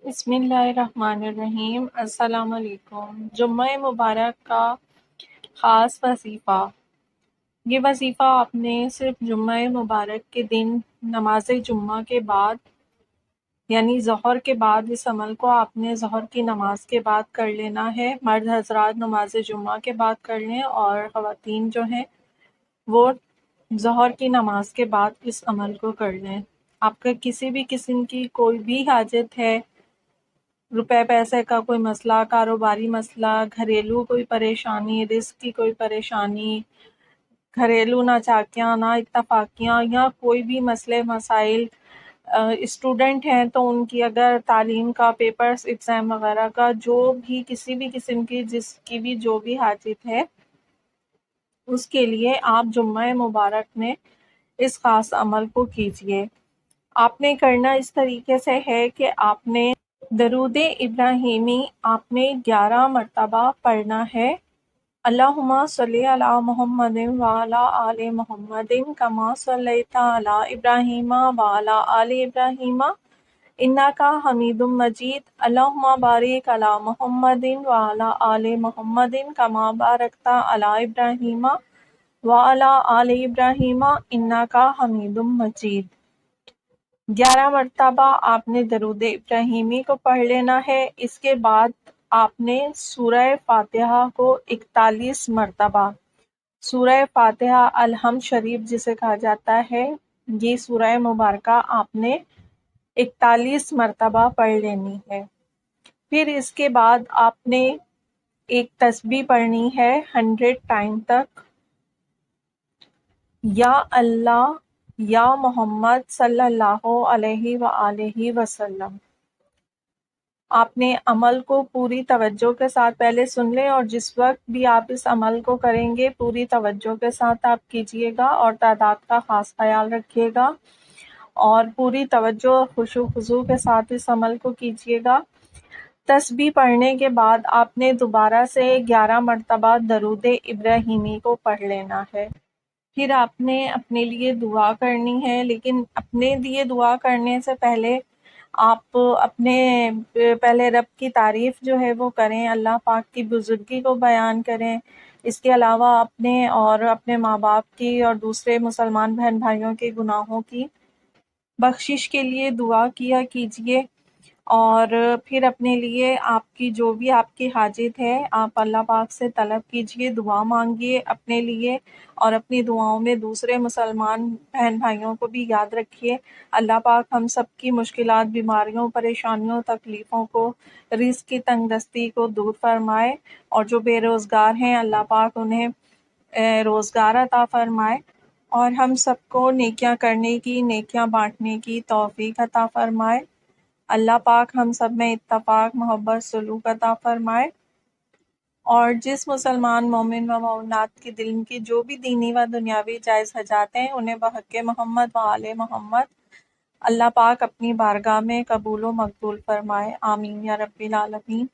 بسم اللہ الرحمن الرحیم۔ السلام علیکم۔ جمعہ مبارک کا خاص وظیفہ۔ یہ وظیفہ آپ نے صرف جمعہ مبارک کے دن نماز جمعہ کے بعد یعنی ظہر کے بعد اس عمل کو آپ نے ظہر کی نماز کے بعد کر لینا ہے۔ مرد حضرات نماز جمعہ کے بعد کر لیں اور خواتین جو ہیں وہ ظہر کی نماز کے بعد اس عمل کو کر لیں۔ آپ کا کسی بھی قسم کی کوئی بھی حاجت ہے، روپے پیسے کا کوئی مسئلہ، کاروباری مسئلہ، گھریلو کوئی پریشانی، رزق کی کوئی پریشانی، گھریلو ناچاکیاں، نا اتفاقیاں یا کوئی بھی مسئلے مسائل، اسٹوڈنٹ ہیں تو ان کی اگر تعلیم کا پیپرز ایگزام وغیرہ کا جو بھی کسی بھی قسم کی جس کی بھی جو بھی حاجت ہے، اس کے لیے آپ جمعہ مبارک میں اس خاص عمل کو کیجیے۔ آپ نے کرنا اس طریقے سے ہے کہ آپ نے درود ابراہیمی آپ نے 11 مرتبہ پڑھنا ہے۔ اللہم صلی علی محمد وعلی آل محمد کما صلیت علی ابراہیم وعلی آل ابراہیم انک حمید مجید۔ اللہم بارک علی محمد وعلی آل محمد کما بارکت علی ابراہیم وعلی آل ابراہیم انک حمید مجید۔ 11 مرتبہ آپ نے درود ابراہیمی کو پڑھ لینا ہے۔ اس کے بعد آپ نے سورہ فاتحہ کو 41 مرتبہ، سورہ فاتحہ الحمد شریف جسے کہا جاتا ہے، یہ سورہ مبارکہ آپ نے 41 مرتبہ پڑھ لینی ہے۔ پھر اس کے بعد آپ نے ایک تسبیح پڑھنی ہے 100 ٹائم تک، یا اللہ یا محمد صلی اللہ علیہ وآلہ وسلم۔ آپ نے عمل کو پوری توجہ کے ساتھ پہلے سن لیں، اور جس وقت بھی آپ اس عمل کو کریں گے پوری توجہ کے ساتھ آپ کیجئے گا اور تعداد کا خاص خیال رکھیے گا، اور پوری توجہ اور خشوع و خضوع کے ساتھ اس عمل کو کیجئے گا۔ تسبیح پڑھنے کے بعد آپ نے دوبارہ سے 11 مرتبہ درود ابراہیمی کو پڑھ لینا ہے۔ پھر آپ نے اپنے لیے دعا کرنی ہے، لیکن اپنے لیے دعا کرنے سے پہلے آپ اپنے پہلے رب کی تعریف جو ہے وہ کریں، اللہ پاک کی بزرگی کو بیان کریں۔ اس کے علاوہ اپنے اور اپنے ماں باپ کی اور دوسرے مسلمان بہن بھائیوں کے گناہوں کی بخشش کے لیے دعا کیا کیجیے، اور پھر اپنے لیے آپ کی جو بھی آپ کی حاجت ہے آپ اللہ پاک سے طلب کیجیے، دعا مانگیے اپنے لیے، اور اپنی دعاؤں میں دوسرے مسلمان بہن بھائیوں کو بھی یاد رکھیے۔ اللہ پاک ہم سب کی مشکلات، بیماریوں، پریشانیوں، تکلیفوں کو، رزق کی تنگ دستی کو دور فرمائے، اور جو بے روزگار ہیں اللہ پاک انہیں روزگار عطا فرمائے، اور ہم سب کو نیکیاں کرنے کی، نیکیاں بانٹنے کی توفیق عطا فرمائے۔ اللہ پاک ہم سب میں اتفاق، محبت، سلوک عطا فرمائے، اور جس مسلمان مومن و مومنات کے دل کی جو بھی دینی و دنیاوی جائز حاجات ہیں انہیں بحق محمد و آل محمد اللہ پاک اپنی بارگاہ میں قبول و مقبول فرمائے۔ آمین یا رب العالمین۔